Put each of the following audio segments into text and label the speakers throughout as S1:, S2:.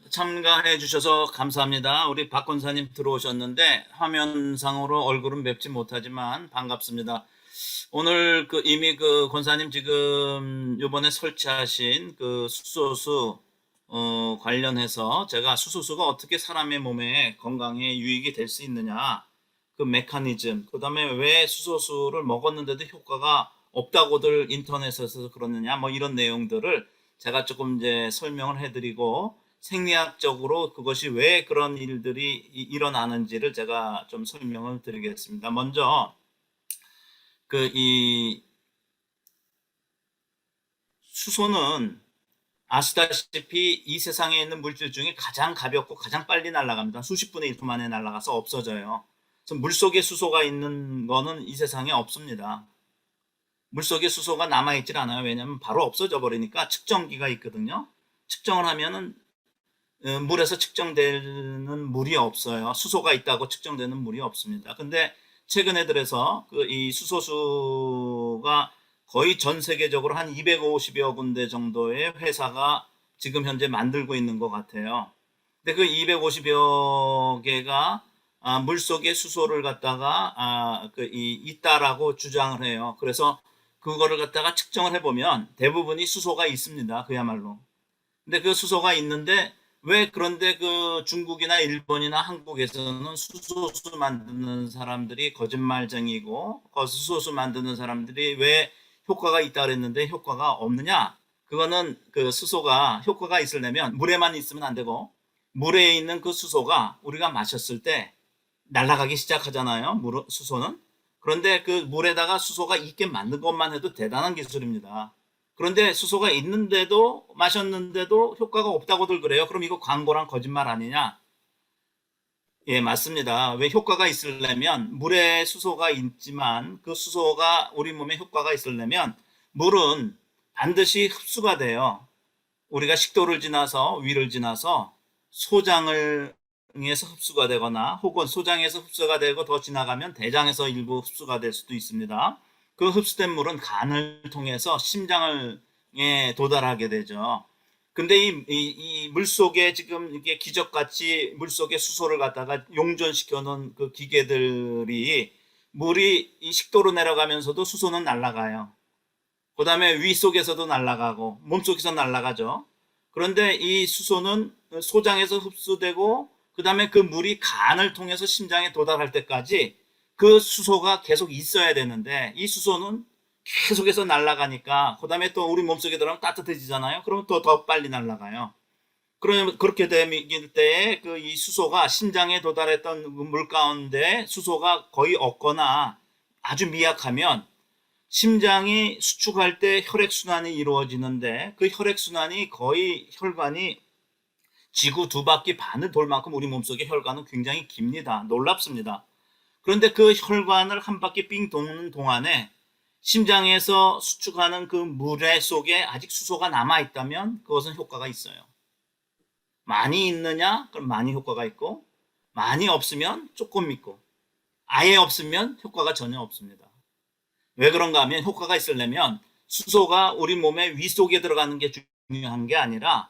S1: 참가해 주셔서 감사합니다. 우리 박 권사님 들어오셨는데 화면상으로 얼굴은 뵙지 못하지만 반갑습니다. 오늘 이미 권사님 지금 요번에 설치하신 수소수 관련해서 제가 수소수가 어떻게 사람의 몸에 건강에 유익이 될 수 있느냐, 그 메커니즘, 그다음에 왜 수소수를 먹었는데도 효과가 없다고들 인터넷에서 그러느냐, 뭐 이런 내용들을 제가 조금 이제 설명을 해드리고, 생리학적으로 그것이 왜 그런 일들이 일어나는지를 제가 좀 설명을 드리겠습니다. 먼저 이 수소는 아시다시피 이 세상에 있는 물질 중에 가장 가볍고 가장 빨리 날아갑니다. 수십 분의 1초 만에 날아가서 없어져요. 그래서 물속에 수소가 있는 거는 이 세상에 없습니다. 물속에 수소가 남아있질 않아요. 왜냐하면 바로 없어져 버리니까 측정기가 있거든요. 측정을 하면은 물에서 측정되는 물이 없어요. 수소가 있다고 측정되는 물이 없습니다. 근데 최근에 들어서 이 수소수가 거의 전 세계적으로 한 250여 군데 정도의 회사가 지금 현재 만들고 있는 것 같아요. 근데 그 250여 개가 물속에 수소를 갖다가 있다라고 주장을 해요. 그래서 그거를 갖다가 측정을 해보면 대부분이 수소가 있습니다. 그야말로. 근데 그 수소가 있는데 왜 그런데 중국이나 일본이나 한국에서는 수소수 만드는 사람들이 거짓말쟁이고 수소수 만드는 사람들이 왜 효과가 있다 그랬는데 효과가 없느냐? 그거는 그 수소가 효과가 있으려면 물에만 있으면 안 되고 물에 있는 그 수소가 우리가 마셨을 때 날아가기 시작하잖아요. 수소는. 그런데 그 물에다가 수소가 있게 만든 것만 해도 대단한 기술입니다. 그런데 수소가 있는데도 마셨는데도 효과가 없다고들 그래요. 그럼 이거 광고랑 거짓말 아니냐? 예, 맞습니다. 왜 효과가 있으려면 물에 수소가 있지만 그 수소가 우리 몸에 효과가 있으려면 물은 반드시 흡수가 돼요. 우리가 식도를 지나서 위를 지나서 소장을 에서 흡수가 되거나 혹은 소장에서 흡수가 되고 더 지나가면 대장에서 일부 흡수가 될 수도 있습니다. 그 흡수된 물은 간을 통해서 심장에 도달하게 되죠. 근데 이 물속에 지금 이게 기적같이 물속에 수소를 갖다가 용전시켜 놓은 그 기계들이 물이 이 식도로 내려가면서도 수소는 날아가요. 그 다음에 위 속에서도 날아가고 몸속에서 날아가죠. 그런데 이 수소는 소장에서 흡수되고 그 다음에 그 물이 간을 통해서 심장에 도달할 때까지 그 수소가 계속 있어야 되는데 이 수소는 계속해서 날아가니까 그 다음에 또 우리 몸속에 들어가면 따뜻해지잖아요. 그러면 또 더 빨리 날아가요. 그러면 그렇게 될 때에 이 수소가 심장에 도달했던 물 가운데 수소가 거의 없거나 아주 미약하면 심장이 수축할 때 혈액순환이 이루어지는데 그 혈액순환이 거의 혈관이 지구 두 바퀴 반을 돌 만큼 우리 몸속의 혈관은 굉장히 깁니다. 놀랍습니다. 그런데 그 혈관을 한 바퀴 삥 도는 동안에 심장에서 수축하는 그 물의 속에 아직 수소가 남아있다면 그것은 효과가 있어요. 많이 있느냐? 그럼 많이 효과가 있고 많이 없으면 조금 있고 아예 없으면 효과가 전혀 없습니다. 왜 그런가 하면 효과가 있으려면 수소가 우리 몸의 위 속에 들어가는 게 중요한 게 아니라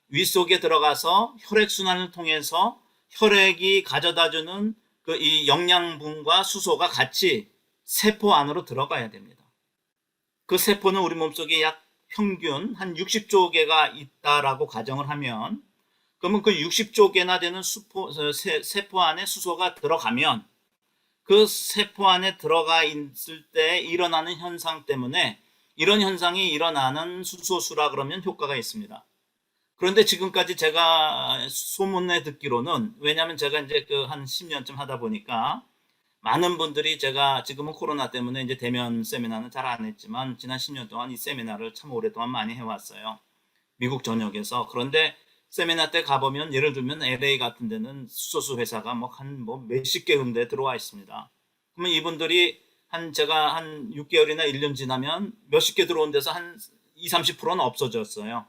S1: 위 속에 들어가서 혈액순환을 통해서 혈액이 가져다주는 이 영양분과 수소가 같이 세포 안으로 들어가야 됩니다. 그 세포는 우리 몸속에 약 평균 한 60조 개가 있다라고 가정을 하면 그러면 그 60조 개나 되는 세포 안에 수소가 들어가면 그 세포 안에 들어가 있을 때 일어나는 현상 때문에 이런 현상이 일어나는 수소수라 그러면 효과가 있습니다. 그런데 지금까지 제가 소문에 듣기로는 왜냐하면 제가 이제 한 10년쯤 하다 보니까 많은 분들이 제가 지금은 코로나 때문에 이제 대면 세미나는 잘 안 했지만 지난 10년 동안 이 세미나를 참 오랫동안 많이 해왔어요. 미국 전역에서. 그런데 세미나 때 가보면 예를 들면 LA 같은 데는 수소수 회사가 뭐 몇십 개 군데 들어와 있습니다. 그러면 이분들이 제가 한 6개월이나 1년 지나면 몇십 개 들어온 데서 한 20, 30%는 없어졌어요.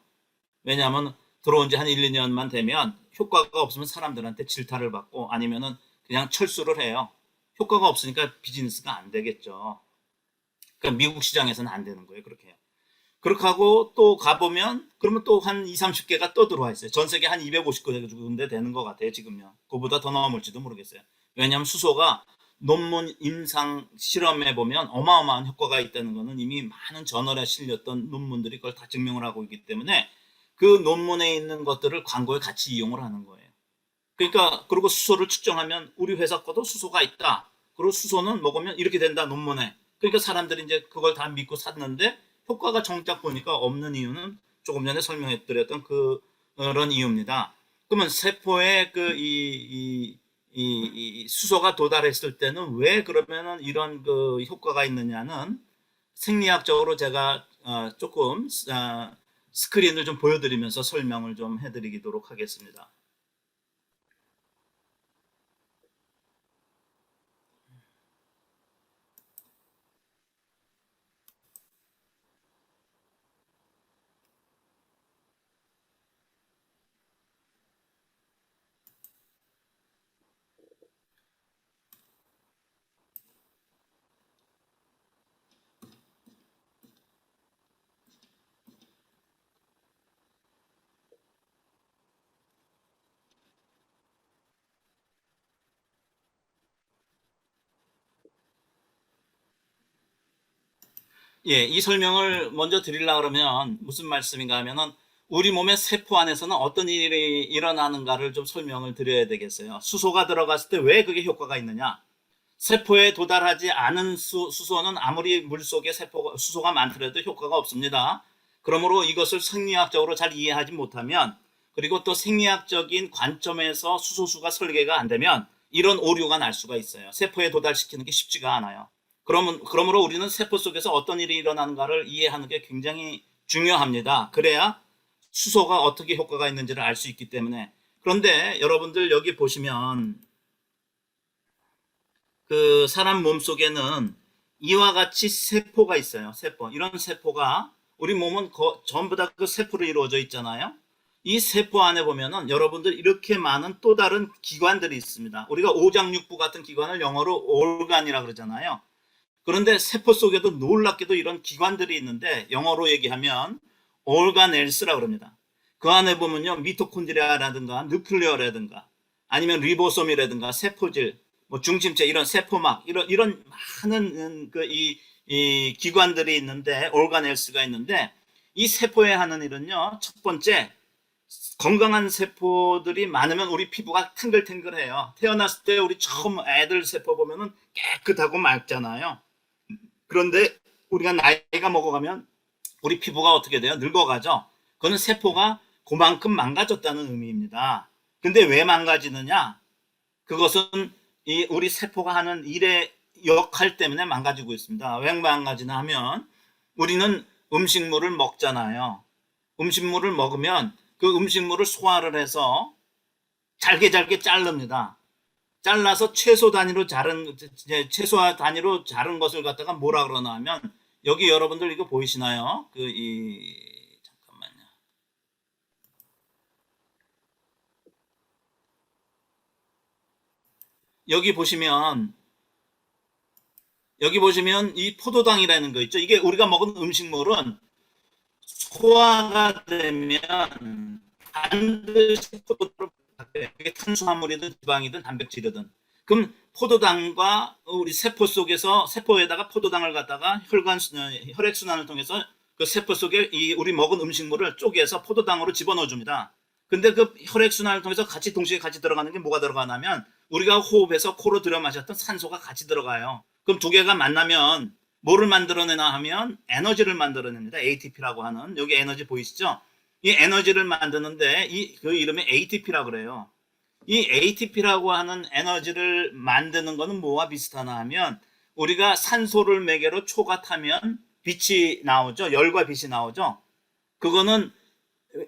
S1: 왜냐하면 들어온 지 한 1, 2년만 되면 효과가 없으면 사람들한테 질타를 받고 아니면은 그냥 철수를 해요. 효과가 없으니까 비즈니스가 안 되겠죠. 그러니까 미국 시장에서는 안 되는 거예요. 그렇게 해요. 그렇게 하고 또 가보면 그러면 또 한 2, 30개가 또 들어와 있어요. 전 세계 한 250군데 되는 것 같아요, 지금요. 그보다 더 넘을지도 모르겠어요. 왜냐하면 수소가 논문 임상 실험해 보면 어마어마한 효과가 있다는 거는 이미 많은 저널에 실렸던 논문들이 그걸 다 증명을 하고 있기 때문에 그 논문에 있는 것들을 광고에 같이 이용을 하는 거예요. 그러니까 그리고 수소를 측정하면 우리 회사 거도 수소가 있다. 그리고 수소는 먹으면 이렇게 된다 논문에. 그러니까 사람들이 이제 그걸 다 믿고 샀는데 효과가 정작 보니까 없는 이유는 조금 전에 설명해 드렸던 그런 이유입니다. 그러면 세포에 이 수소가 도달했을 때는 왜 그러면은 이런 그 효과가 있느냐는 생리학적으로 제가 조금 스크린을 좀 보여드리면서 설명을 좀 해드리도록 하겠습니다. 예, 이 설명을 먼저 드리려고 그러면 무슨 말씀인가 하면은 우리 몸의 세포 안에서는 어떤 일이 일어나는가를 좀 설명을 드려야 되겠어요. 수소가 들어갔을 때 왜 그게 효과가 있느냐? 세포에 도달하지 않은 수소는 아무리 물속에 수소가 많더라도 효과가 없습니다. 그러므로 이것을 생리학적으로 잘 이해하지 못하면 그리고 또 생리학적인 관점에서 수소수가 설계가 안 되면 이런 오류가 날 수가 있어요. 세포에 도달시키는 게 쉽지가 않아요. 그러므로 우리는 세포 속에서 어떤 일이 일어나는가를 이해하는 게 굉장히 중요합니다. 그래야 수소가 어떻게 효과가 있는지를 알 수 있기 때문에. 그런데 여러분들 여기 보시면 그 사람 몸 속에는 이와 같이 세포가 있어요. 세포. 이런 세포가 우리 몸은 전부 다 그 세포로 이루어져 있잖아요. 이 세포 안에 보면은 여러분들 이렇게 많은 또 다른 기관들이 있습니다. 우리가 오장육부 같은 기관을 영어로 organ이라 그러잖아요. 그런데 세포 속에도 놀랍게도 이런 기관들이 있는데 영어로 얘기하면 organells라고 그럽니다. 그 안에 보면요. 미토콘드리아라든가 누클레어라든가 아니면 리보솜이라든가 세포질, 뭐 중심체 이런 세포막 이런 많은 이 기관들이 있는데 organells가 있는데 이 세포에 하는 일은요. 첫 번째 건강한 세포들이 많으면 우리 피부가 탱글탱글해요. 태어났을 때 우리 처음 애들 세포 보면은 깨끗하고 맑잖아요. 그런데 우리가 나이가 먹어가면 우리 피부가 어떻게 돼요? 늙어가죠. 그거는 세포가 그만큼 망가졌다는 의미입니다. 근데 왜 망가지느냐? 그것은 이 우리 세포가 하는 일의 역할 때문에 망가지고 있습니다. 왜 망가지나 하면 우리는 음식물을 먹잖아요. 음식물을 먹으면 그 음식물을 소화를 해서 잘게 잘게 자릅니다. 잘라서 최소 단위로 자른 것을 갖다가 뭐라 그러나 하면 여기 여러분들 이거 보이시나요? 잠깐만요. 여기 보시면 이 포도당이라는 거 있죠. 이게 우리가 먹은 음식물은 소화가 되면 반드시 포도로 바뀌어요. 이게 탄수화물이든 지방이든 단백질이든. 그럼 포도당과 우리 세포 속에서 세포에다가 포도당을 갖다가 혈액순환을 통해서 그 세포 속에 이 우리 먹은 음식물을 쪼개서 포도당으로 집어넣어 줍니다. 근데 그 혈액순환을 통해서 동시에 같이 들어가는 게 뭐가 들어가냐면 우리가 호흡해서 코로 들여 마셨던 산소가 같이 들어가요. 그럼 두 개가 만나면 뭐를 만들어내나 하면 에너지를 만들어냅니다. ATP라고 하는 여기 에너지 보이시죠? 이 에너지를 만드는데 그 이름이 ATP라고 그래요. 이 ATP라고 하는 에너지를 만드는 거는 뭐와 비슷하나 하면 우리가 산소를 매개로 초가 타면 빛이 나오죠. 열과 빛이 나오죠. 그거는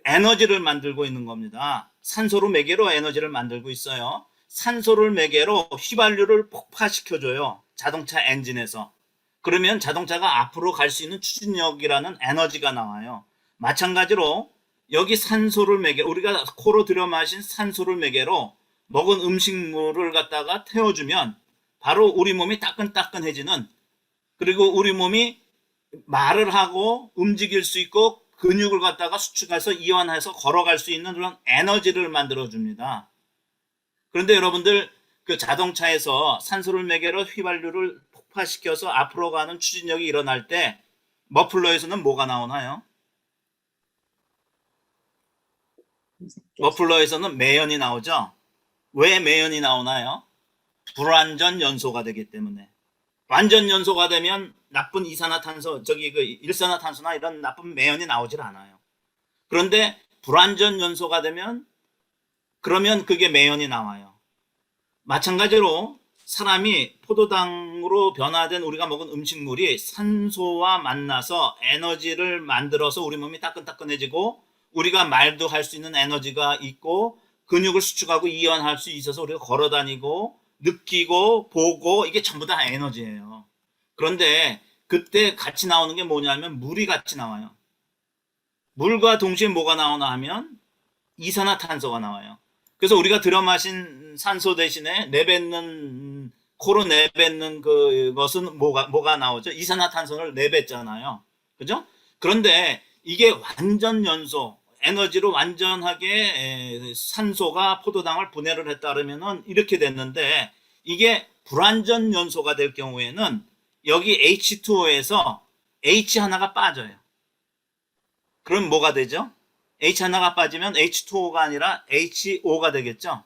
S1: 에너지를 만들고 있는 겁니다. 산소를 매개로 에너지를 만들고 있어요. 산소를 매개로 휘발유를 폭파시켜줘요. 자동차 엔진에서. 그러면 자동차가 앞으로 갈 수 있는 추진력이라는 에너지가 나와요. 마찬가지로 여기 산소를 매개로 우리가 코로 들여 마신 산소를 매개로 먹은 음식물을 갖다가 태워주면 바로 우리 몸이 따끈따끈해지는 그리고 우리 몸이 말을 하고 움직일 수 있고 근육을 갖다가 수축해서 이완해서 걸어갈 수 있는 그런 에너지를 만들어 줍니다. 그런데 여러분들 그 자동차에서 산소를 매개로 휘발유를 폭파시켜서 앞으로 가는 추진력이 일어날 때 머플러에서는 뭐가 나오나요? 머플러에서는 매연이 나오죠. 왜 매연이 나오나요? 불완전 연소가 되기 때문에. 완전 연소가 되면 나쁜 이산화탄소, 저기 그 일산화탄소나 이런 나쁜 매연이 나오질 않아요. 그런데 불완전 연소가 되면 그러면 그게 매연이 나와요. 마찬가지로 사람이 포도당으로 변화된 우리가 먹은 음식물이 산소와 만나서 에너지를 만들어서 우리 몸이 따끈따끈해지고 우리가 말도 할 수 있는 에너지가 있고 근육을 수축하고 이완할 수 있어서 우리가 걸어다니고 느끼고 보고 이게 전부 다 에너지예요. 그런데 그때 같이 나오는 게 뭐냐면 물이 같이 나와요. 물과 동시에 뭐가 나오나 하면 이산화탄소가 나와요. 그래서 우리가 들여 마신 산소 대신에 내뱉는 코로 내뱉는 그것은 뭐가 나오죠? 이산화탄소를 내뱉잖아요. 그죠? 그런데 이게 완전 연소 에너지로 완전하게 산소가 포도당을 분해를 했다 그러면은 이렇게 됐는데 이게 불완전 연소가 될 경우에는 여기 H2O에서 H 하나가 빠져요. 그럼 뭐가 되죠? H 하나가 빠지면 H2O가 아니라 HO가 되겠죠?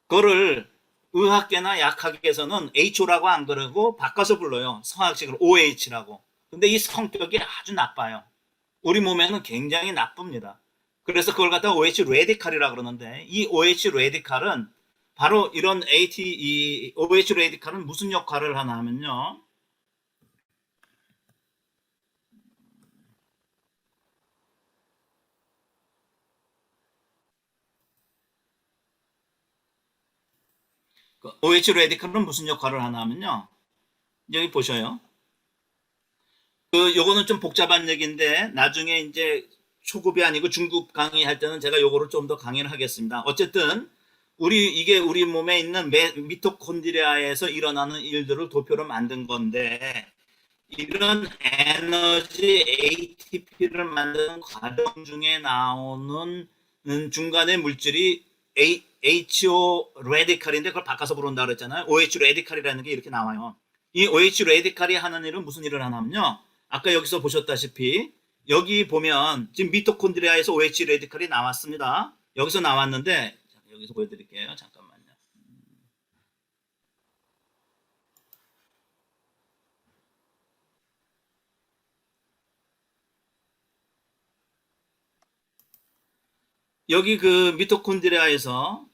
S1: 그거를 의학계나 약학에서는 HO라고 안 그러고 바꿔서 불러요. 성학식으로 OH라고. 근데 이 성격이 아주 나빠요. 우리 몸에는 굉장히 나쁩니다. 그래서 그걸 갖다가 OH 레디칼이라고 그러는데 이 OH 레디칼은 바로 이런 이 OH 레디칼은 무슨 역할을 하나 하면요. OH 레디칼은 무슨 역할을 하나 하면요. 여기 보셔요. 요거는 좀 복잡한 얘기인데 나중에 이제 초급이 아니고 중급 강의할 때는 제가 요거를 좀 더 강의를 하겠습니다. 어쨌든 이게 우리 몸에 있는 미토콘드리아에서 일어나는 일들을 도표로 만든 건데 이런 에너지 ATP를 만드는 과정 중에 나오는 중간의 물질이 HO 레디칼인데 그걸 바꿔서 부른다 그랬잖아요. OH 레디칼이라는 게 이렇게 나와요. 이 OH 레디칼이 하는 일은 무슨 일을 하냐면요. 아까 여기서 보셨다시피 여기 보면 지금 미토콘드리아에서 OH 레디칼이 나왔습니다. 여기서 나왔는데 여기서 보여드릴게요. 잠깐만요. 여기 그 미토콘드리아에서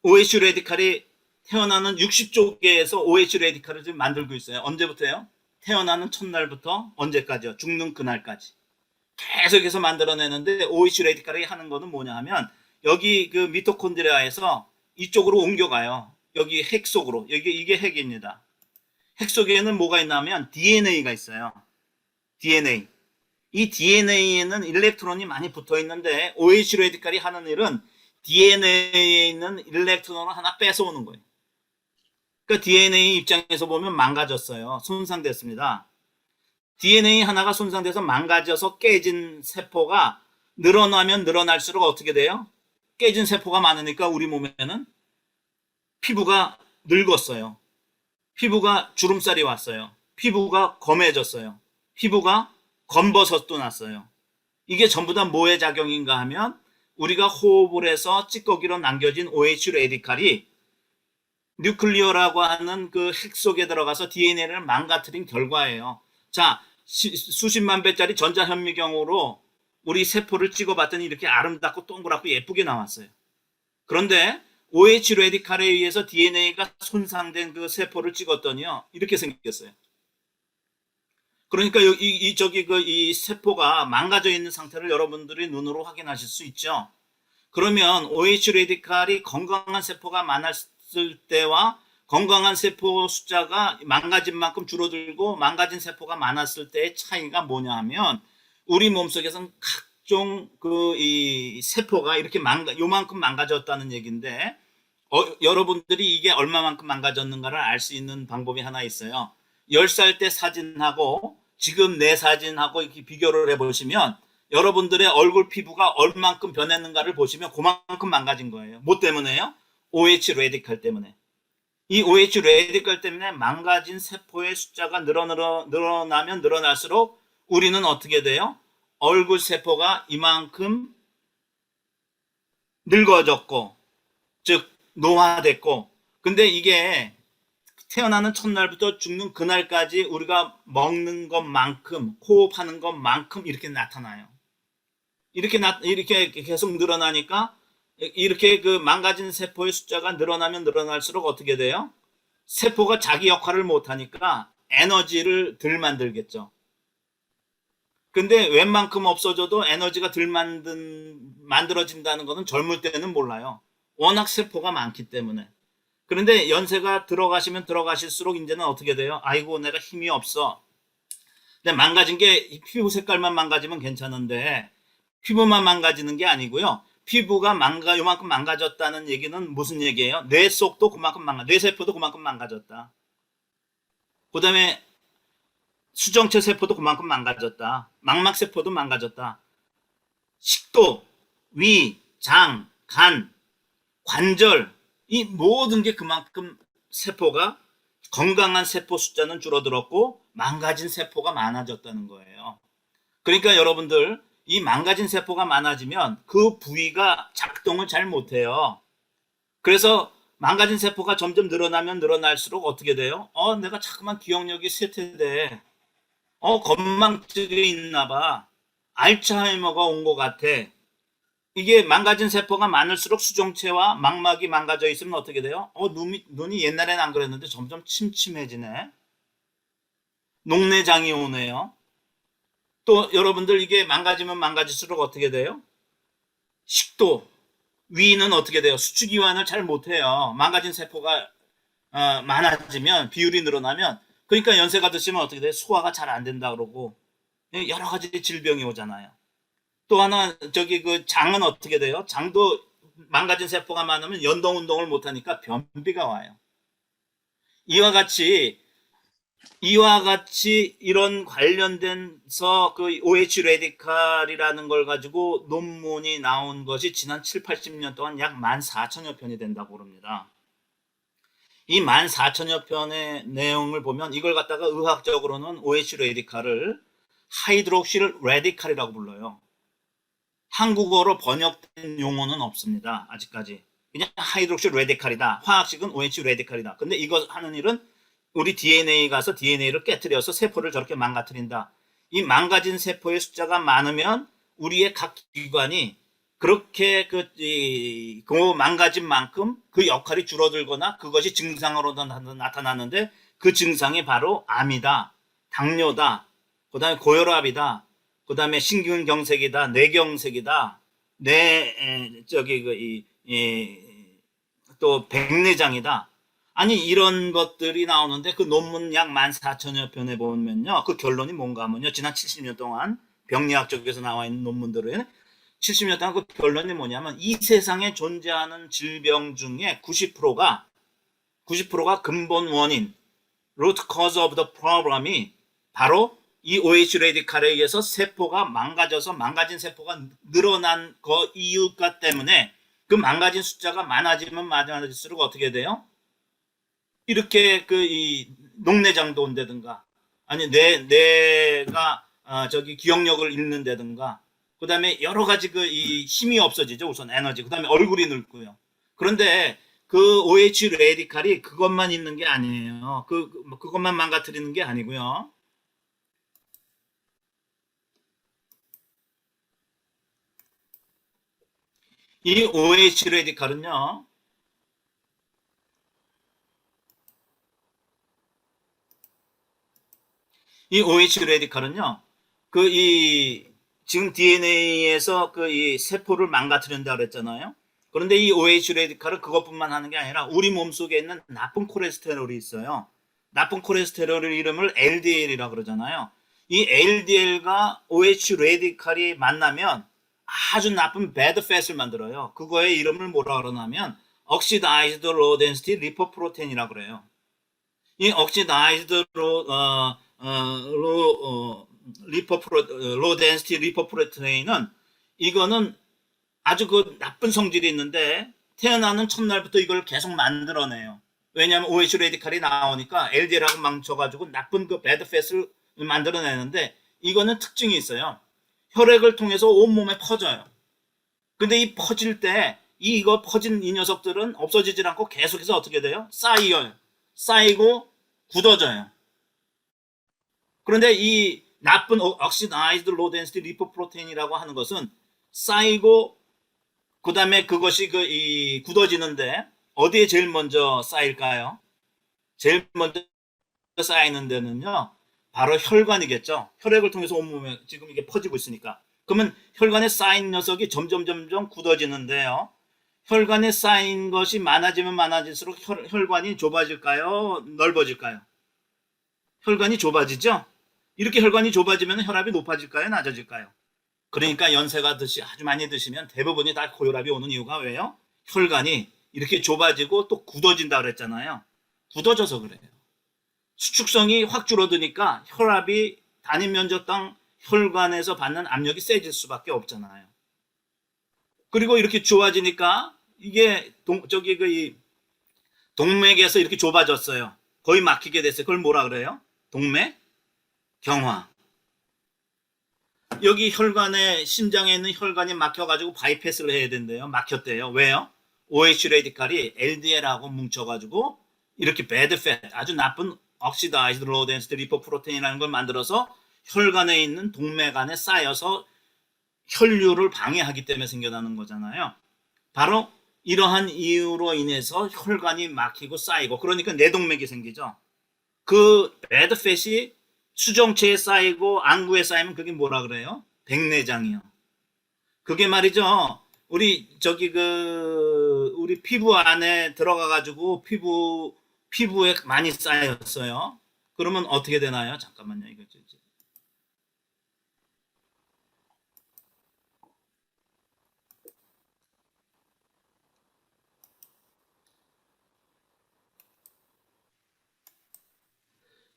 S1: OH 레디칼이 태어나는 60조 개에서 OH 레디칼을 지금 만들고 있어요. 언제부터요? 태어나는 첫날부터 언제까지요? 죽는 그날까지. 계속해서 만들어내는데 OH 레디칼이 하는 거는 뭐냐 하면 여기 그 미토콘드리아에서 이쪽으로 옮겨가요. 여기 핵 속으로. 이게 핵입니다. 핵 속에는 뭐가 있냐면 DNA가 있어요. DNA. 이 DNA에는 일렉트론이 많이 붙어 있는데 OH 레디칼이 하는 일은 DNA에 있는 일렉트론을 하나 뺏어오는 거예요. 그러니까 DNA 입장에서 보면 망가졌어요. 손상됐습니다. DNA 하나가 손상돼서 망가져서 깨진 세포가 늘어나면 늘어날수록 어떻게 돼요? 깨진 세포가 많으니까 우리 몸에는 피부가 늙었어요. 피부가 주름살이 왔어요. 피부가 검해졌어요. 피부가 검버섯도 났어요. 이게 전부 다 뭐의 작용인가 하면 우리가 호흡을 해서 찌꺼기로 남겨진 OH 레디칼이 뉴클리어라고 하는 그 핵 속에 들어가서 DNA를 망가뜨린 결과예요. 자, 수십만 배짜리 전자현미경으로 우리 세포를 찍어봤더니 이렇게 아름답고 동그랗고 예쁘게 나왔어요. 그런데 OH 레디칼에 의해서 DNA가 손상된 그 세포를 찍었더니요, 이렇게 생겼어요. 그러니까 이 세포가 망가져 있는 상태를 여러분들이 눈으로 확인하실 수 있죠. 그러면 OH 레디칼이 건강한 세포가 많았을 때와 건강한 세포 숫자가 망가진 만큼 줄어들고 망가진 세포가 많았을 때의 차이가 뭐냐 하면 우리 몸속에서는 각종 이 세포가 이렇게 요만큼 망가졌다는 얘기인데 여러분들이 이게 얼마만큼 망가졌는가를 알 수 있는 방법이 하나 있어요. 10살 때 사진하고 지금 내 사진하고 이렇게 비교를 해보시면 여러분들의 얼굴 피부가 얼만큼 변했는가를 보시면 그만큼 망가진 거예요. 뭐 때문에요? OH 레디컬 때문에. 이 OH 레디컬 때문에 망가진 세포의 숫자가 늘어나면 늘어날수록 우리는 어떻게 돼요? 얼굴 세포가 이만큼 늙어졌고, 즉 노화됐고, 근데 이게 태어나는 첫날부터 죽는 그날까지 우리가 먹는 것만큼, 호흡하는 것만큼 이렇게 나타나요. 이렇게 계속 늘어나니까 이렇게 그 망가진 세포의 숫자가 늘어나면 늘어날수록 어떻게 돼요? 세포가 자기 역할을 못하니까 에너지를 덜 만들겠죠. 근데 웬만큼 없어져도 에너지가 덜 만들어진다는 것은 젊을 때는 몰라요. 워낙 세포가 많기 때문에. 그런데 연세가 들어가시면 들어가실수록 이제는 어떻게 돼요? 아이고, 내가 힘이 없어. 근데 망가진 게 피부 색깔만 망가지면 괜찮은데 피부만 망가지는 게 아니고요. 피부가 요만큼 망가졌다는 얘기는 무슨 얘기예요? 뇌 속도 그만큼 뇌세포도 그만큼 망가졌다. 그 다음에 수정체 세포도 그만큼 망가졌다. 망막세포도 망가졌다. 식도, 위, 장, 간, 관절, 이 모든 게 그만큼 세포가 건강한 세포 숫자는 줄어들었고 망가진 세포가 많아졌다는 거예요. 그러니까 여러분들 이 망가진 세포가 많아지면 그 부위가 작동을 잘 못해요. 그래서 망가진 세포가 점점 늘어나면 늘어날수록 어떻게 돼요? 내가 자꾸만 기억력이 쇠퇴돼. 건망증이 있나 봐. 알츠하이머가 온 것 같아. 이게 망가진 세포가 많을수록 수정체와 망막이 망가져 있으면 어떻게 돼요? 눈이 옛날엔 안 그랬는데 점점 침침해지네. 녹내장이 오네요. 또 여러분들 이게 망가지면 망가질수록 어떻게 돼요? 식도, 위는 어떻게 돼요? 수축이완을 잘 못해요. 망가진 세포가 많아지면, 비율이 늘어나면, 그러니까 연세가 드시면 어떻게 돼요? 소화가 잘 안 된다 그러고 여러 가지 질병이 오잖아요. 또 하나 그 장은 어떻게 돼요? 장도 망가진 세포가 많으면 연동 운동을 못하니까 변비가 와요. 이와 같이 이런 관련된서 그 OH 레디칼이라는 걸 가지고 논문이 나온 것이 지난 7, 80년 동안 약 14,000여 편이 된다고 그럽니다. 이 14,000여 편의 내용을 보면 이걸 갖다가 의학적으로는 OH 레디칼을 하이드록실 레디칼이라고 불러요. 한국어로 번역된 용어는 없습니다. 아직까지. 그냥 하이드록실 레디칼이다. 화학식은 OH 레디칼이다. 근데 이거 하는 일은 우리 DNA 가서 DNA를 깨뜨려서 세포를 저렇게 망가뜨린다. 이 망가진 세포의 숫자가 많으면 우리의 각 기관이 그렇게 그 망가진 만큼 그 역할이 줄어들거나 그것이 증상으로 나타나는데 그 증상이 바로 암이다, 당뇨다, 그 다음에 고혈압이다, 그 다음에 심근경색이다, 뇌경색이다, 또 백내장이다. 아니 이런 것들이 나오는데 그 논문 약 14,000여 편에 보면요. 그 결론이 뭔가 하면요. 지난 70년 동안 병리학 쪽에서 나와 있는 논문들은 70년 동안 그 결론이 뭐냐면 이 세상에 존재하는 질병 중에 90%가 근본 원인, root cause of the problem이 바로 이 OH 레디칼에 의해서 세포가 망가져서 망가진 세포가 늘어난 그 이유가 때문에 그 망가진 숫자가 많아지면 많아질수록 어떻게 돼요? 이렇게 이 녹내장도 온다든가 아니 내가 기억력을 잃는다든가 그 다음에 여러 가지 이 힘이 없어지죠. 우선 에너지 그 다음에 얼굴이 늙고요. 그런데 그 OH 레디칼이 그것만 있는 게 아니에요. 그것만 망가뜨리는 게 아니고요. 이 OH 레디칼은요. 이 OH 레디칼은요. 지금 DNA에서 이 세포를 망가뜨린다 그랬잖아요. 그런데 이 OH 레디칼은 그것뿐만 하는 게 아니라 우리 몸속에 있는 나쁜 콜레스테롤이 있어요. 나쁜 콜레스테롤 이름을 LDL이라고 그러잖아요. 이 LDL과 OH 레디칼이 만나면 아주 나쁜 bad fat을 만들어요. 그거의 이름을 뭐라 그러냐면 oxidized low density lipoprotein이라고 그래요. 이 옥시다이즈드로 로 덴시티 리포프로테인은 이거는 아주 그 나쁜 성질이 있는데 태어나는 첫날부터 이걸 계속 만들어내요. 왜냐하면 OH 레디칼이 나오니까 LDL하고 망쳐가지고 나쁜 그 배드 팻을 만들어내는데 이거는 특징이 있어요. 혈액을 통해서 온몸에 퍼져요. 근데 이 퍼질 때 이거 퍼진 이 녀석들은 없어지질 않고 계속해서 어떻게 돼요? 쌓여요. 쌓이고 굳어져요. 그런데 이 나쁜 oxidized low density lipoprotein이라고 하는 것은 쌓이고 그 다음에 그것이 이 굳어지는데 어디에 제일 먼저 쌓일까요? 제일 먼저 쌓이는 데는요, 바로 혈관이겠죠. 혈액을 통해서 온몸에 지금 이게 퍼지고 있으니까. 그러면 혈관에 쌓인 녀석이 점점 굳어지는데요. 혈관에 쌓인 것이 많아지면 많아질수록 혈관이 좁아질까요? 넓어질까요? 혈관이 좁아지죠? 이렇게 혈관이 좁아지면 혈압이 높아질까요? 낮아질까요? 그러니까 연세가 아주 많이 드시면 대부분이 다 고혈압이 오는 이유가 왜요? 혈관이 이렇게 좁아지고 또 굳어진다 그랬잖아요. 굳어져서 그래요. 수축성이 확 줄어드니까 혈압이 단위 면적당 혈관에서 받는 압력이 세질 수밖에 없잖아요. 그리고 이렇게 좋아지니까 이게 동맥에서 이렇게 좁아졌어요. 거의 막히게 됐어요. 그걸 뭐라 그래요? 동맥 경화. 여기 혈관에 심장에 있는 혈관이 막혀가지고 바이패스를 해야 된대요. 막혔대요. 왜요? OH 레디칼이 LDL하고 뭉쳐가지고 이렇게 배드 팻, 아주 나쁜 옥시다이즈드 로우 덴시티 리포프로테인이라는 걸 만들어서 혈관에 있는 동맥 안에 쌓여서 혈류를 방해하기 때문에 생겨나는 거잖아요. 바로 이러한 이유로 인해서 혈관이 막히고 쌓이고, 그러니까 내동맥이 생기죠. 그 배드 팻이 수정체에 쌓이고 안구에 쌓이면 그게 뭐라 그래요? 백내장이요. 그게 말이죠. 우리 우리 피부 안에 들어가 가지고 피부에 많이 쌓였어요. 그러면 어떻게 되나요? 잠깐만요. 이거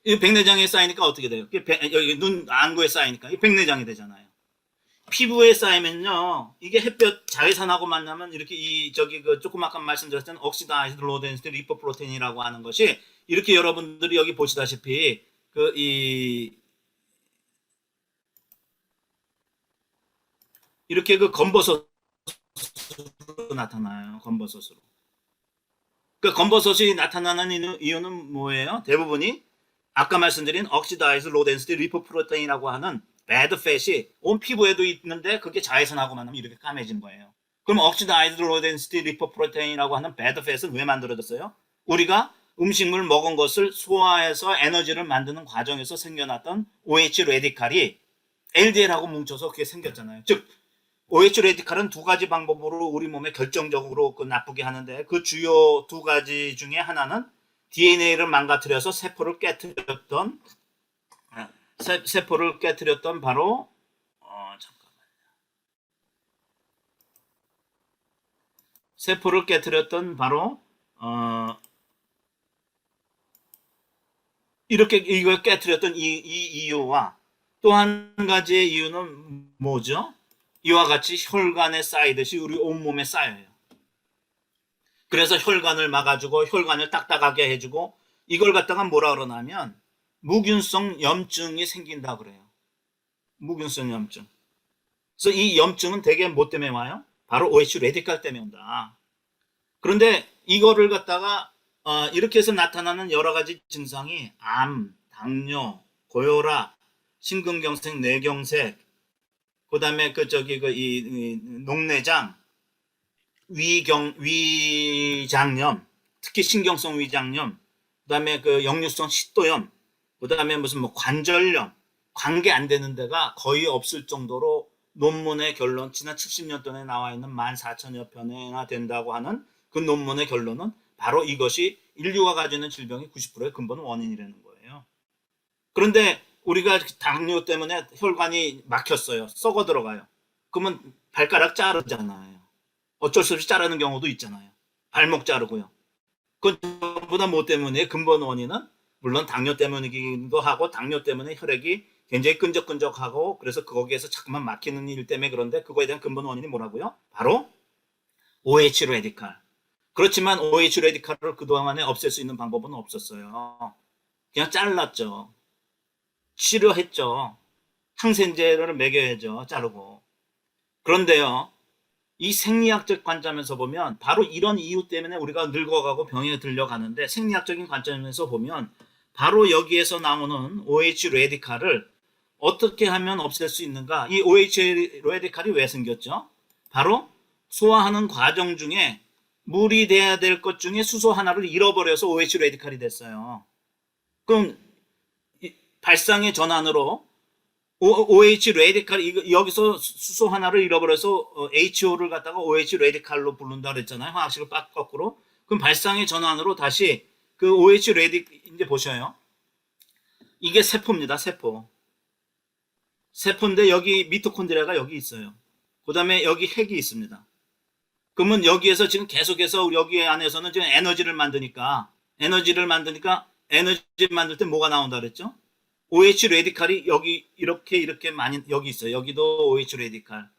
S1: 이 백내장에 쌓이니까 어떻게 돼요? 여기 눈 안구에 쌓이니까 이 백내장이 되잖아요. 피부에 쌓이면요, 이게 햇볕 자외선하고 만나면 이렇게 그 조금 아까 말씀드렸던 옥시다이즈드 로우 덴시티 리포프로테인이라고 하는 것이 이렇게 여러분들이 여기 보시다시피 이렇게 그 검버섯으로 나타나요. 검버섯으로. 그 검버섯이 나타나는 이유는 뭐예요? 대부분이 아까 말씀드린 옥시다이즈 로우 덴시티 리포프로테인이라고 하는 배드 팻이 온 피부에도 있는데 그게 자외선하고 만나면 이렇게 까매진 거예요. 그럼 옥시다이즈 로우 덴시티 리포프로테인이라고 하는 배드 팻은 왜 만들어졌어요? 우리가 음식물 먹은 것을 소화해서 에너지를 만드는 과정에서 생겨났던 OH 레디칼이 LDL하고 뭉쳐서 그게 생겼잖아요. 즉 OH 레디칼은 두 가지 방법으로 우리 몸에 결정적으로 나쁘게 하는데 그 주요 두 가지 중에 하나는 DNA를 망가뜨려서 세포를 깨뜨렸던 바로 세포를 깨뜨렸던 바로 이렇게 이걸 깨뜨렸던 이 이유와 또 한 가지의 이유는 뭐죠? 이와 같이 혈관에 쌓이듯이 우리 온몸에 쌓여요. 그래서 혈관을 막아주고 혈관을 딱딱하게 해주고 이걸 갖다가 뭐라 그러냐면 무균성 염증이 생긴다 그래요. 무균성 염증. 그래서 이 염증은 대개 뭐 때문에 와요? 바로 OH 레디칼 때문에 온다. 그런데 이거를 갖다가 이렇게 해서 나타나는 여러 가지 증상이 암, 당뇨, 고혈압, 심근경색, 뇌경색, 그다음에 이 녹내장, 위장염, 특히 신경성 위장염, 그다음에 역류성 식도염, 그다음에 무슨 관절염, 관계 안 되는 데가 거의 없을 정도로 논문의 결론, 지난 70년 동안에 나와 있는 14,000여 편이나 된다고 하는 그 논문의 결론은 바로 이것이 인류가 가지고 있는 질병의 90%의 근본 원인이라는 거예요. 그런데 우리가 당뇨 때문에 혈관이 막혔어요. 썩어 들어가요. 그러면 발가락 자르잖아요. 어쩔 수 없이 자르는 경우도 있잖아요. 발목 자르고요. 그건 전부 다 뭐 때문에 근본 원인은 물론 당뇨 때문이기도 하고 당뇨 때문에 혈액이 굉장히 끈적끈적하고 그래서 거기에서 자꾸만 막히는 일 때문에 그런데 그거에 대한 근본 원인이 뭐라고요? 바로 OH 레디칼. 그렇지만 OH 레디칼을 그동안에 없앨 수 있는 방법은 없었어요. 그냥 잘랐죠. 치료했죠. 항생제를 먹여야죠. 자르고. 그런데요. 이 생리학적 관점에서 보면 바로 이런 이유 때문에 우리가 늙어가고 병에 들려가는데 생리학적인 관점에서 보면 바로 여기에서 나오는 OH 레디칼을 어떻게 하면 없앨 수 있는가? 이 OH 레디칼이 왜 생겼죠? 바로 소화하는 과정 중에 물이 돼야 될 것 중에 수소 하나를 잃어버려서 OH 레디칼이 됐어요. 그럼 발상의 전환으로 OH 레디칼 여기서 수소 하나를 잃어버려서 HO를 갖다가 OH 레디칼로 부른다 그랬잖아요. 화학식을 거꾸로. 그럼 발상의 전환으로 다시 그 OH 레디 이제 보셔요. 이게 세포입니다. 세포. 세포인데 여기 미토콘드리아가 여기 있어요. 그다음에 여기 핵이 있습니다. 그러면 여기에서 지금 계속해서 여기 안에서는 지금 에너지를 만드니까 에너지 만들 때 뭐가 나온다 그랬죠? OH 레디칼이 여기 이렇게 많이 여기 있어요. 여기도 OH 레디칼.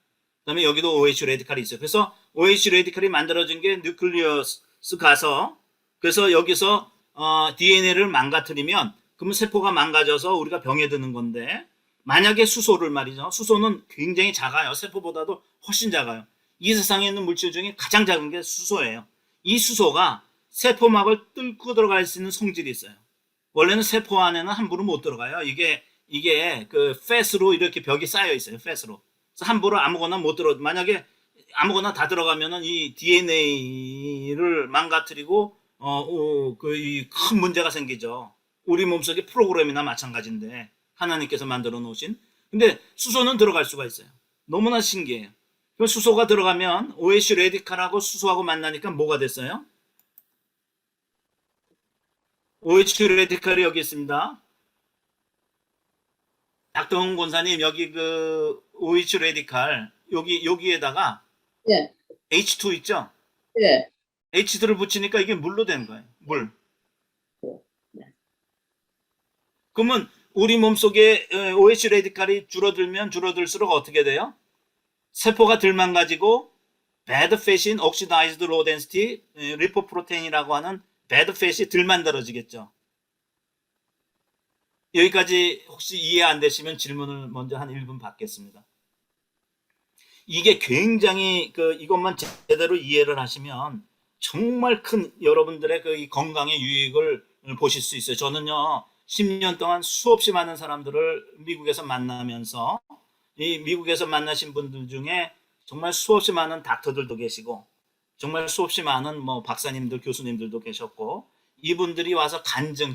S1: 그다음에 여기도 OH 레디칼이 있어요. 그래서 OH 레디칼이 만들어진 게 뉴클리어스 가서 그래서 여기서 DNA를 망가뜨리면 그러면 세포가 망가져서 우리가 병에 드는 건데 만약에 수소를 말이죠. 수소는 굉장히 작아요. 세포보다도 훨씬 작아요. 이 세상에 있는 물질 중에 가장 작은 게 수소예요. 이 수소가 세포막을 뚫고 들어갈 수 있는 성질이 있어요. 원래는 세포 안에는 함부로 못 들어가요. 이게 그 팻으로 이렇게 벽이 쌓여 있어요. 팻으로. 그래서 함부로 아무거나 못 들어. 만약에 아무거나 다 들어가면은 이 DNA를 망가뜨리고 그 큰 문제가 생기죠. 우리 몸속의 프로그램이나 마찬가지인데 하나님께서 만들어 놓으신. 근데 수소는 들어갈 수가 있어요. 너무나 신기해요. 그 수소가 들어가면 OH 레디칼하고 수소하고 만나니까 뭐가 됐어요? OH 레디칼이 여기 있습니다. 약동훈 권사님 여기 그 OH 레디칼 여기에다가
S2: 예,
S1: H2 있죠?
S2: 예.
S1: H2를 붙이니까 이게 물로 된 거예요. 물. 그러면 우리 몸속에 OH 레디칼이 줄어들면 줄어들수록 어떻게 돼요? 세포가 덜 망가지고 bad fat인 oxidized low density 리포프로테인이라고 하는 bad fat이 덜 만들어지겠죠. 여기까지 혹시 이해 안 되시면 질문을 먼저 한 1분 받겠습니다. 이게 굉장히 이것만 제대로 이해를 하시면 정말 큰 여러분들의 그 건강의 유익을 보실 수 있어요. 저는요 10년 동안 수없이 많은 사람들을 미국에서 만나면서 이 미국에서 만나신 분들 중에 정말 수없이 많은 닥터들도 계시고 정말 수없이 많은 뭐 박사님들 교수님들도 계셨고 이분들이 와서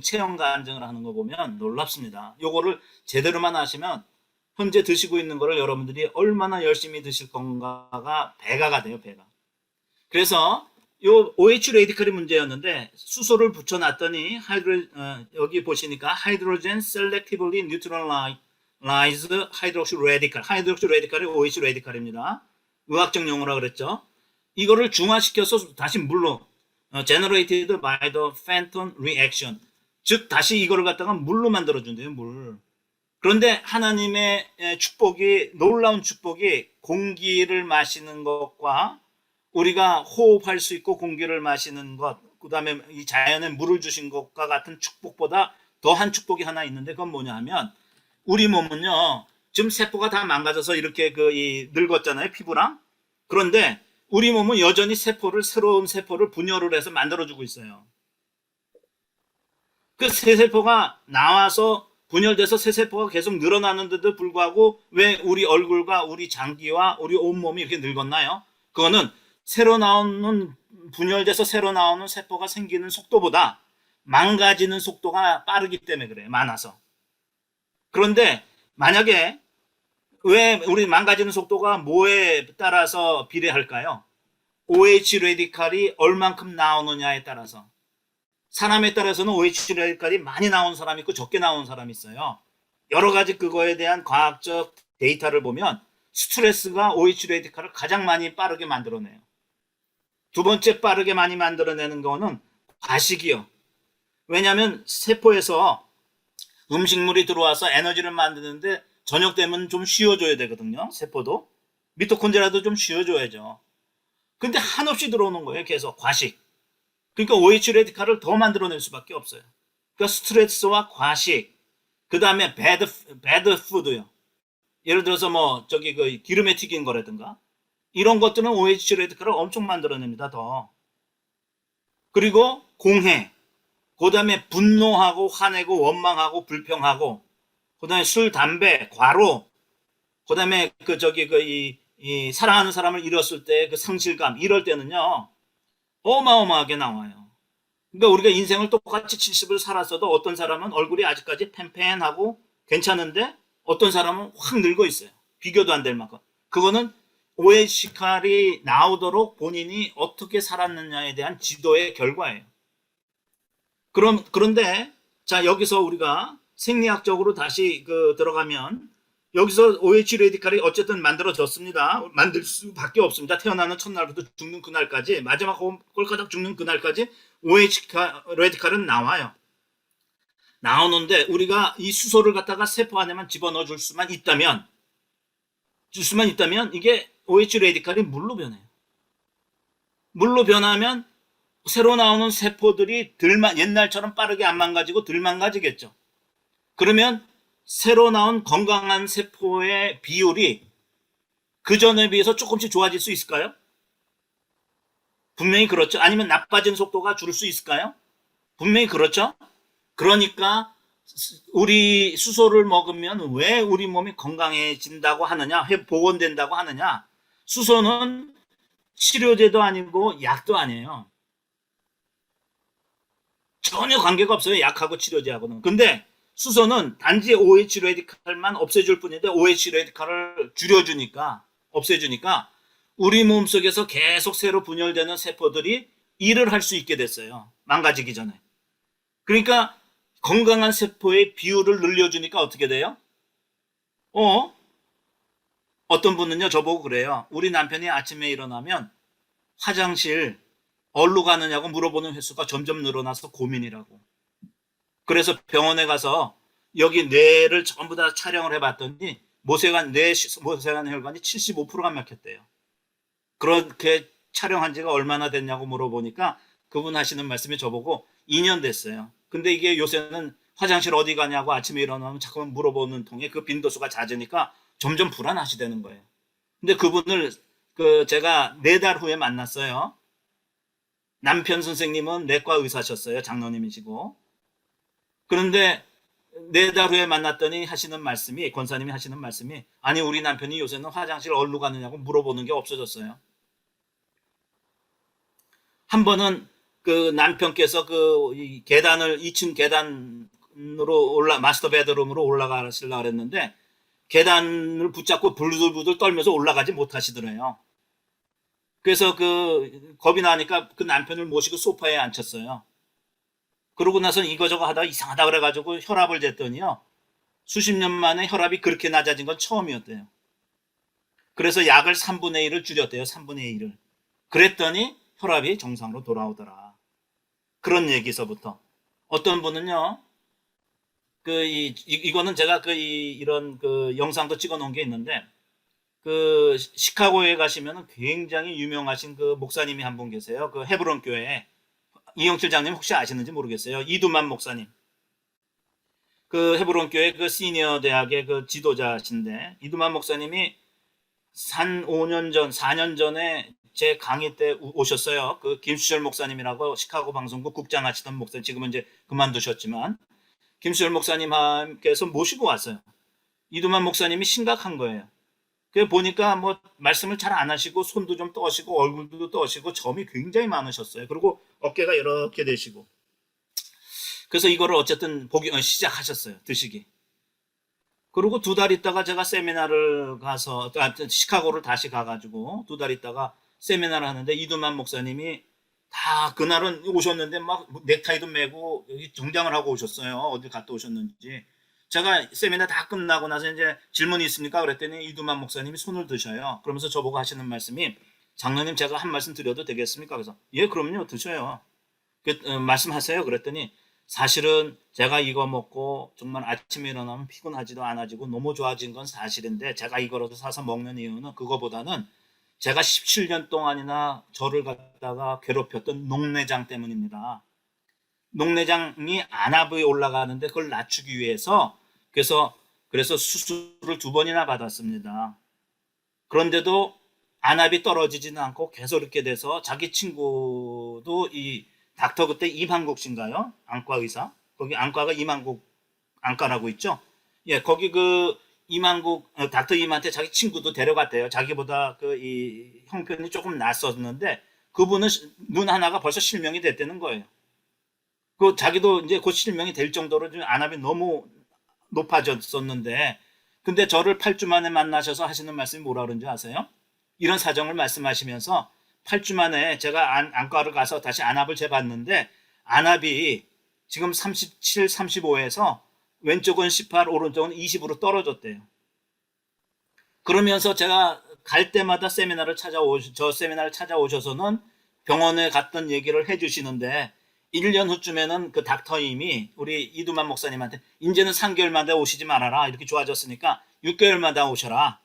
S1: 체형 간증을 하는 거 보면 놀랍습니다. 요거를 제대로만 하시면 현재 드시고 있는 거를 여러분들이 얼마나 열심히 드실 건가가 배가가 돼요. 배가. 그래서 요 OH 레디칼이 문제였는데 수소를 붙여놨더니 여기 보시니까 하이드로젠 셀렉티블리 뉴트럴라이즈 하이드록시 레디칼 하이드록시 레디칼이 OH 레디칼입니다. 의학적 용어라 그랬죠. 이거를 중화시켜서 다시 물로 generated by the Fenton reaction 즉 다시 이거를 갖다가 물로 만들어준대요. 물. 그런데 하나님의 축복이 놀라운 축복이 공기를 마시는 것과 우리가 호흡할 수 있고 공기를 마시는 것 그 다음에 이 자연에 물을 주신 것과 같은 축복보다 더한 축복이 하나 있는데 그건 뭐냐 하면 우리 몸은요 지금 세포가 다 망가져서 이렇게 늙었잖아요. 피부랑. 그런데 우리 몸은 여전히 새로운 세포를 분열을 해서 만들어주고 있어요. 그 새 세포가 나와서 분열돼서 새 세포가 계속 늘어나는데도 불구하고 왜 우리 얼굴과 우리 장기와 우리 온몸이 이렇게 늙었나요? 그거는 분열돼서 새로 나오는 세포가 생기는 속도보다 망가지는 속도가 빠르기 때문에 그래요. 많아서. 그런데 만약에 왜 우리 망가지는 속도가 뭐에 따라서 비례할까요? OH 레디칼이 얼만큼 나오느냐에 따라서. 사람에 따라서는 OH 레디칼이 많이 나오는 사람이 있고 적게 나오는 사람이 있어요. 여러 가지 그거에 대한 과학적 데이터를 보면 스트레스가 OH 레디칼을 가장 많이 빠르게 만들어내요. 두 번째 빠르게 많이 만들어내는 거는 과식이요. 왜냐하면 세포에서 음식물이 들어와서 에너지를 만드는데 저녁 되면 좀 쉬어줘야 되거든요. 세포도. 미토콘드리아도 좀 쉬어줘야죠. 근데 한없이 들어오는 거예요. 계속 과식. 그러니까 OH 레디칼을 더 만들어낼 수밖에 없어요. 그러니까 스트레스와 과식, 그 다음에 배드 푸드요. 예를 들어서 뭐 저기 그 기름에 튀긴 거라든가 이런 것들은 OH 레디칼을 엄청 만들어냅니다. 더. 그리고 공해, 그 다음에 분노하고 화내고 원망하고 불평하고, 그 다음에 술, 담배, 과로, 그 다음에 그 저기 그 이 사랑하는 사람을 잃었을 때 그 상실감, 이럴 때는요 어마어마하게 나와요. 그러니까 우리가 인생을 똑같이 70을 살았어도 어떤 사람은 얼굴이 아직까지 팽팽하고 괜찮은데 어떤 사람은 확 늙어 있어요. 비교도 안 될 만큼. 그거는 OH칼이 나오도록 본인이 어떻게 살았느냐에 대한 지도의 결과예요. 그런데 자, 여기서 우리가 생리학적으로 다시 들어가면 여기서 OH 레디칼이 어쨌든 만들어졌습니다. 만들 수밖에 없습니다. 태어나는 첫날부터 죽는 그날까지, 마지막 꼴까닥 죽는 그날까지 OH 레디칼은 나와요. 나오는데 우리가 이 수소를 갖다가 세포 안에만 집어넣어 줄 수만 있다면 이게 OH 레디칼이 물로 변해요. 물로 변하면 새로 나오는 세포들이 옛날처럼 빠르게 안 망가지고 덜 망가지겠죠. 그러면 새로 나온 건강한 세포의 비율이 그 전에 비해서 조금씩 좋아질 수 있을까요? 분명히 그렇죠. 아니면 나빠지는 속도가 줄 수 있을까요? 분명히 그렇죠. 그러니까 우리 수소를 먹으면 왜 우리 몸이 건강해진다고 하느냐, 복원된다고 하느냐. 수소는 치료제도 아니고 약도 아니에요. 전혀 관계가 없어요. 약하고 치료제하고는. 근데 수소는 단지 OH 레디칼만 없애줄 뿐인데 OH 레디칼을 줄여주니까, 없애주니까 우리 몸속에서 계속 새로 분열되는 세포들이 일을 할 수 있게 됐어요. 망가지기 전에. 그러니까 건강한 세포의 비율을 늘려주니까 어떻게 돼요? 어떤 분은요 저보고 그래요. 우리 남편이 아침에 일어나면 화장실 어디로 가느냐고 물어보는 횟수가 점점 늘어나서 고민이라고. 그래서 병원에 가서 여기 뇌를 전부 다 촬영을 해봤더니 모세관 혈관이 75%가 막혔대요. 그렇게 촬영한 지가 얼마나 됐냐고 물어보니까 그분 하시는 말씀이 저보고 2년 됐어요. 근데 이게 요새는 화장실 어디 가냐고 아침에 일어나면 자꾸 물어보는 통에 그 빈도수가 잦으니까 점점 불안하시다는 거예요. 근데 그분을 제가 4달 후에 만났어요. 남편 선생님은 내과 의사셨어요. 장로님이시고. 그런데 4달 후에 만났더니 권사님이 하시는 말씀이, 아니 우리 남편이 요새는 화장실 어디로 가느냐고 물어보는 게 없어졌어요. 한 번은 그 남편께서 계단을 2층 계단으로 마스터 베드룸으로 올라가시려고 그랬는데 계단을 붙잡고 부들부들 떨면서 올라가지 못하시더래요. 그래서 겁이 나니까 그 남편을 모시고 소파에 앉혔어요. 그러고 나서 이거저거 하다가 이상하다 그래가지고 혈압을 쟀더니요. 수십 년 만에 혈압이 그렇게 낮아진 건 처음이었대요. 그래서 약을 3분의 1을 줄였대요. 3분의 1을. 그랬더니 혈압이 정상으로 돌아오더라. 그런 얘기서부터. 어떤 분은요. 이거는 제가 이런 영상도 찍어 놓은 게 있는데, 시카고에 가시면 굉장히 유명하신 목사님이 한 분 계세요. 헤브론 교회에. 이영철 장님 혹시 아시는지 모르겠어요. 이두만 목사님. 헤브론 교회 시니어 대학의 지도자신데, 이두만 목사님이 한 5년 전, 4년 전에 제 강의 때 오셨어요. 김수철 목사님이라고 시카고 방송국 국장 하시던 목사님, 지금은 이제 그만두셨지만, 김수철 목사님께서 모시고 왔어요. 이두만 목사님이 심각한 거예요. 보니까 말씀을 잘 안 하시고 손도 좀 떠시고 얼굴도 떠시고 점이 굉장히 많으셨어요. 그리고 어깨가 이렇게 되시고. 그래서 이거를 어쨌든 시작하셨어요. 드시기. 그리고 2달 있다가 제가 세미나를 가서 시카고를 다시 가가지고 2달 있다가 세미나를 하는데 이두만 목사님이 다 그날은 오셨는데 막 넥타이도 매고 여기 정장을 하고 오셨어요. 어디 갔다 오셨는지. 제가 세미나 다 끝나고 나서 이제 질문이 있습니까? 그랬더니 이두만 목사님이 손을 드셔요. 그러면서 저보고 하시는 말씀이, 장로님 제가 한 말씀 드려도 되겠습니까? 그래서 예 그럼요 드셔요. 말씀하세요. 그랬더니 사실은 제가 이거 먹고 정말 아침에 일어나면 피곤하지도 않아지고 너무 좋아진 건 사실인데, 제가 이거라도 사서 먹는 이유는 그거보다는 제가 17년 동안이나 저를 갖다가 괴롭혔던 녹내장 때문입니다. 녹내장이 안압이 올라가는데 그걸 낮추기 위해서, 그래서 수술을 2번이나 받았습니다. 그런데도 안압이 떨어지지는 않고 계속 이렇게 돼서, 자기 친구도 이 닥터, 그때 이만국 씨인가요? 안과 의사. 거기 안과가 이만국 안과라고 있죠. 예, 거기 그 이만국 닥터 임한테 자기 친구도 데려갔대요. 자기보다 그 이 형편이 조금 낫었는데 그분은 눈 하나가 벌써 실명이 됐다는 거예요. 그 자기도 이제 곧 실명이 될 정도로 좀 안압이 너무 높아졌었는데, 근데 저를 8주 만에 만나셔서 하시는 말씀이 뭐라 그런지 아세요? 이런 사정을 말씀하시면서, 8주 만에 제가 안과를 가서 다시 안압을 재봤는데 안압이 지금 37, 35에서 왼쪽은 18, 오른쪽은 20으로 떨어졌대요. 그러면서 제가 갈 때마다 저 세미나를 찾아오셔서는 병원에 갔던 얘기를 해주시는데, 1년 후쯤에는 그 닥터님이 우리 이두만 목사님한테 이제는 3개월마다 오시지 말아라. 이렇게 좋아졌으니까 6개월마다 오셔라.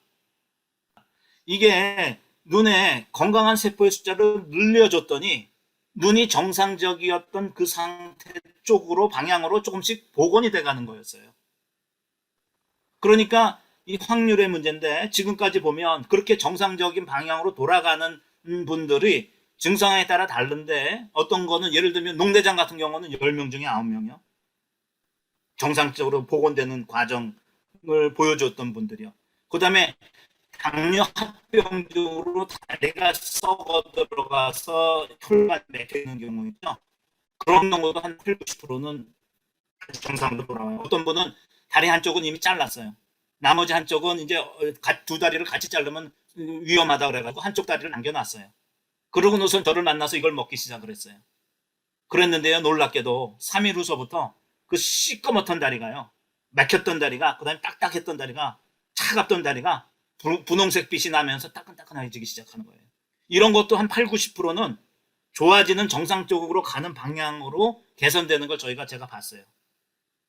S1: 이게 눈에 건강한 세포의 숫자를 늘려줬더니 눈이 정상적이었던 그 상태 쪽으로, 방향으로 조금씩 복원이 돼가는 거였어요. 그러니까 이 확률의 문제인데, 지금까지 보면 그렇게 정상적인 방향으로 돌아가는 분들이 증상에 따라 다른데, 어떤 거는 예를 들면 녹내장 같은 경우는 10명 중에 9명이요. 정상적으로 복원되는 과정을 보여줬던 분들이요. 그 다음에 당뇨 합병증으로 다리가 썩어 들어가서 혈관이 막히는 경우 있죠. 그런 경우도 한 8, 90%는 정상으로 돌아와요. 어떤 분은 다리 한쪽은 이미 잘랐어요. 나머지 한쪽은 이제 두 다리를 같이 자르면 위험하다 그래가지고 한쪽 다리를 남겨놨어요. 그러고 나서 저를 만나서 이걸 먹기 시작을 했어요. 그랬는데요, 놀랍게도 3일 후서부터 그 시꺼멓던 다리가요, 막혔던 다리가, 그 다음에 딱딱했던 다리가, 차갑던 다리가 분홍색 빛이 나면서 따끈따끈해지기 시작하는 거예요. 이런 것도 한 8, 90%는 좋아지는 정상적으로 가는 방향으로 개선되는 걸 제가 봤어요.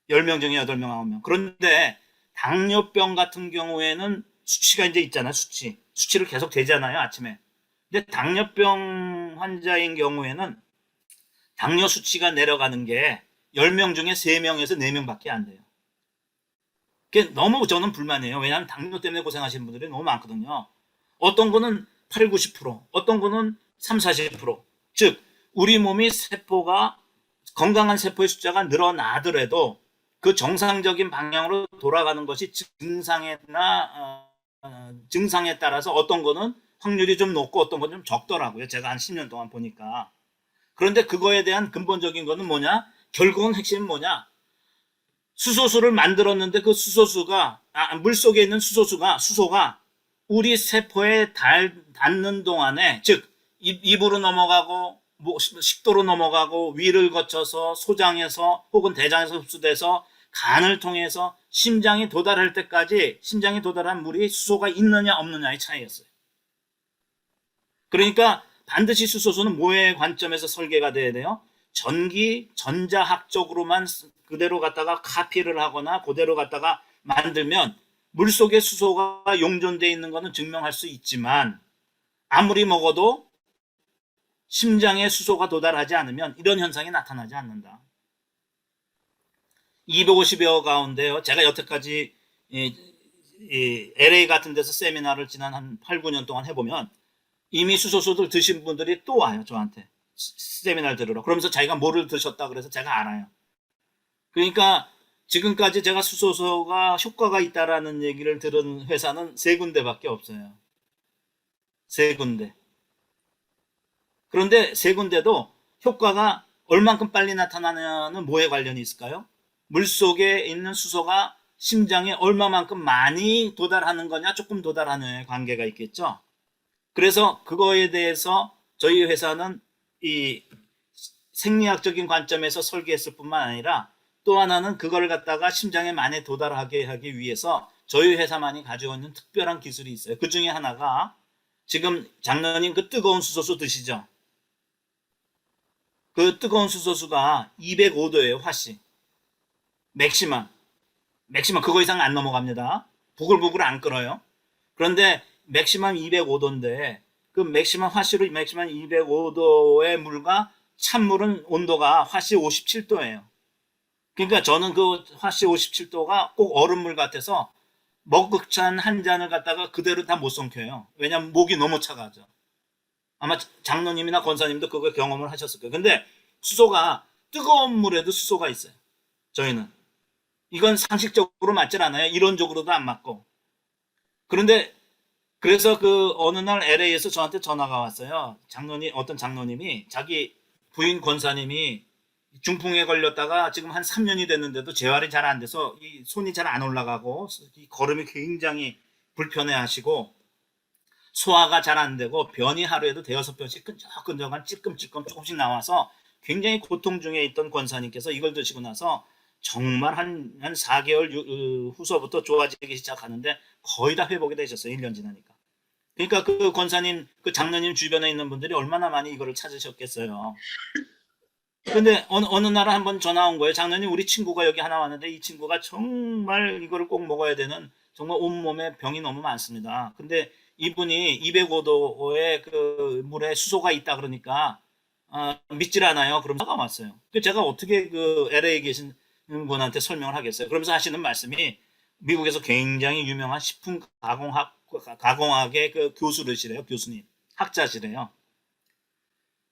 S1: 10명 중에 8명, 9명. 그런데 당뇨병 같은 경우에는 수치가 이제 있잖아요. 수치를 계속 재잖아요, 아침에. 근데 당뇨병 환자인 경우에는 당뇨 수치가 내려가는 게 10명 중에 3명에서 4명밖에 안 돼요. 그게 너무 저는 불만이에요. 왜냐하면 당뇨 때문에 고생하시는 분들이 너무 많거든요. 어떤 거는 8, 90%, 어떤 거는 3, 40%. 즉, 우리 몸이 건강한 세포의 숫자가 늘어나더라도 그 정상적인 방향으로 돌아가는 것이 증상에 따라서 어떤 거는 확률이 좀 높고 어떤 건 좀 적더라고요. 제가 한 10년 동안 보니까. 그런데 그거에 대한 근본적인 거는 뭐냐? 결국은 핵심은 뭐냐? 수소수를 만들었는데 그 물속에 있는 수소가 우리 세포에 닿는 동안에, 즉 입으로 넘어가고 식도로 넘어가고 위를 거쳐서 소장에서 혹은 대장에서 흡수돼서 간을 통해서 심장이 도달할 때까지, 심장이 도달한 물이 수소가 있느냐 없느냐의 차이였어요. 그러니까 반드시 수소수는 뭐의 관점에서 설계가 돼야 돼요? 전자학적으로만 그대로 갖다가 카피를 하거나 그대로 갖다가 만들면 물속에 수소가 용존되어 있는 것은 증명할 수 있지만, 아무리 먹어도 심장에 수소가 도달하지 않으면 이런 현상이 나타나지 않는다. 250여 가운데요, 제가 여태까지 LA 같은 데서 세미나를 지난 한 8, 9년 동안 해보면 이미 수소수들 드신 분들이 또 와요, 저한테 세미나를 들으러. 그러면서 자기가 뭐를 드셨다 그래서 제가 알아요. 그러니까 지금까지 제가 수소수가 효과가 있다라는 얘기를 들은 회사는 3군데밖에 없어요. 3군데. 그런데 3군데도 효과가 얼만큼 빨리 나타나냐는 뭐에 관련이 있을까요? 물속에 있는 수소가 심장에 얼마만큼 많이 도달하는 거냐, 조금 도달하느냐의 관계가 있겠죠. 그래서 그거에 대해서 저희 회사는 이 생리학적인 관점에서 설계했을 뿐만 아니라, 또 하나는 그걸 갖다가 심장에 많이 도달하게 하기 위해서 저희 회사만이 가지고 있는 특별한 기술이 있어요. 그 중에 하나가, 지금 장로님 그 뜨거운 수소수 드시죠? 그 뜨거운 수소수가 205도예요, 화씨. 맥시멈. 맥시멈 그거 이상 안 넘어갑니다. 부글부글 안 끓어요. 그런데 맥시멈 205도인데 그 맥시멈 화씨로 맥시멈 205도의 물과 찬물은 온도가 화씨 57도예요. 그러니까 저는 그 화씨 57도가 꼭 얼음물 같아서 머그잔 한 잔을 갖다가 그대로 다 못 삼켜요. 왜냐면 목이 너무 차가죠. 아마 장로님이나 권사님도 그거 경험을 하셨을 거예요. 근데 수소가 뜨거운 물에도 수소가 있어요. 저희는. 이건 상식적으로 맞질 않아요. 이론적으로도 안 맞고. 그런데 그래서 그 어느 날 LA에서 저한테 전화가 왔어요. 어떤 장로님이 자기 부인 권사님이 중풍에 걸렸다가 지금 한 3년이 됐는데도 재활이 잘 안 돼서 이 손이 잘 안 올라가고 이 걸음이 굉장히 불편해 하시고 소화가 잘 안 되고 변이 하루에도 대여섯 번씩 끈적끈적한 찔끔찔끔 조금씩 나와서 굉장히 고통 중에 있던 권사님께서 이걸 드시고 나서 정말 한 4개월 후서부터 좋아지기 시작하는데 거의 다 회복이 되셨어요. 1년 지나니까. 그러니까 그 권사님, 그 장로님 주변에 있는 분들이 얼마나 많이 이거를 찾으셨겠어요. 근데 어느 날 한번 전화 온 거예요. 장로님, 우리 친구가 여기 하나 왔는데 이 친구가 정말 이거를 꼭 먹어야 되는 정말 온몸에 병이 너무 많습니다. 근데 이분이 205도의 그 물에 수소가 있다 그러니까 믿질 않아요. 그러면서 화가 왔어요. 제가 어떻게 그 LA에 계신 분한테 설명을 하겠어요. 그러면서 하시는 말씀이 미국에서 굉장히 유명한 식품 가공학의 그 교수시래요. 교수님. 학자시래요.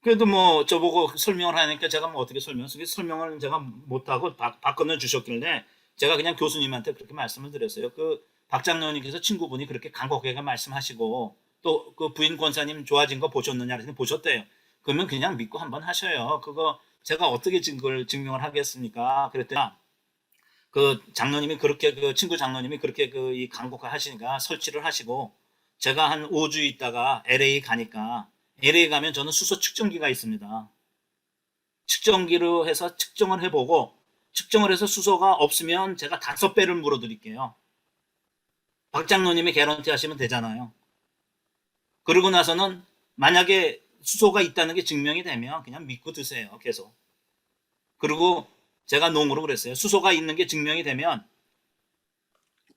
S1: 그래도 뭐 저보고 설명을 하니까 제가 뭐 어떻게 설명을 제가 못하고 바꿔내 주셨길래 제가 그냥 교수님한테 그렇게 말씀을 드렸어요. 그 박장로님께서 친구분이 그렇게 간곡하게 말씀하시고 또 그 부인 권사님 좋아진 거 보셨느냐 그랬더니 보셨대요. 그러면 그냥 믿고 한번 하셔요. 그거 제가 어떻게 증명을 하겠습니까? 그랬더니 그 장로님이 그렇게 그 친구 장로님이 그렇게 그 이 간곡하게 하시니까 설치를 하시고 제가 한 5주 있다가 LA 가니까 LA 가면 저는 수소 측정기가 있습니다. 측정기로 해서 측정을 해보고 측정을 해서 수소가 없으면 제가 5배를 물어드릴게요. 박 장로님이 개런티 하시면 되잖아요. 그러고 나서는 만약에 수소가 있다는 게 증명이 되면 그냥 믿고 드세요. 계속. 그리고 제가 농으로 그랬어요. 수소가 있는 게 증명이 되면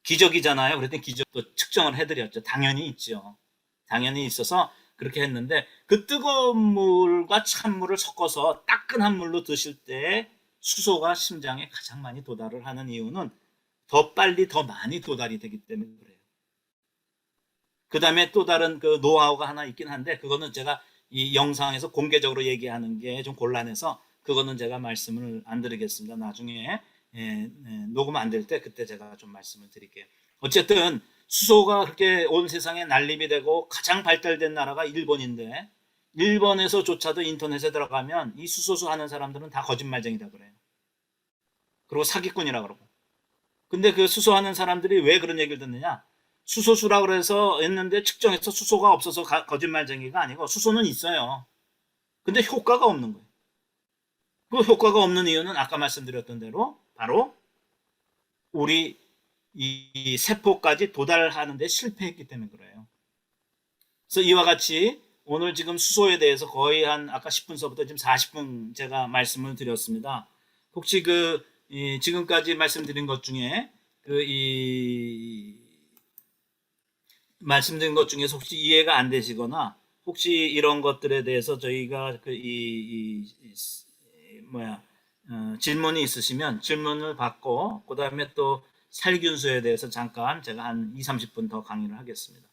S1: 기적이잖아요. 그랬더니 기적도 측정을 해드렸죠. 당연히 있죠. 당연히 있어서 그렇게 했는데 그 뜨거운 물과 찬물을 섞어서 따끈한 물로 드실 때 수소가 심장에 가장 많이 도달을 하는 이유는 더 빨리 더 많이 도달이 되기 때문에 그래요. 그 다음에 또 다른 그 노하우가 하나 있긴 한데 그거는 제가 이 영상에서 공개적으로 얘기하는 게 좀 곤란해서 그거는 제가 말씀을 안 드리겠습니다. 나중에 녹음 안 될 때 그때 제가 좀 말씀을 드릴게요. 어쨌든 수소가 그렇게 온 세상에 난립이 되고 가장 발달된 나라가 일본인데 일본에서조차도 인터넷에 들어가면 이 수소수 하는 사람들은 다 거짓말쟁이다 그래요. 그리고 사기꾼이라 그러고. 근데 그 수소하는 사람들이 왜 그런 얘기를 듣느냐? 수소수라 그래서 했는데 측정해서 수소가 없어서 거짓말쟁이가 아니고 수소는 있어요. 근데 효과가 없는 거예요. 그 효과가 없는 이유는 아까 말씀드렸던 대로 바로 우리 이 세포까지 도달하는 데 실패했기 때문에 그래요. 그래서 이와 같이 오늘 지금 수소에 대해서 거의 한 아까 10분서부터 지금 40분 제가 말씀을 드렸습니다. 혹시 지금까지 말씀드린 것 중에 말씀드린 것 중에서 혹시 이해가 안 되시거나 혹시 이런 것들에 대해서 저희가 질문이 있으시면 질문을 받고 그 다음에 또 살균수에 대해서 잠깐 제가 한 2, 30분 더 강의를 하겠습니다.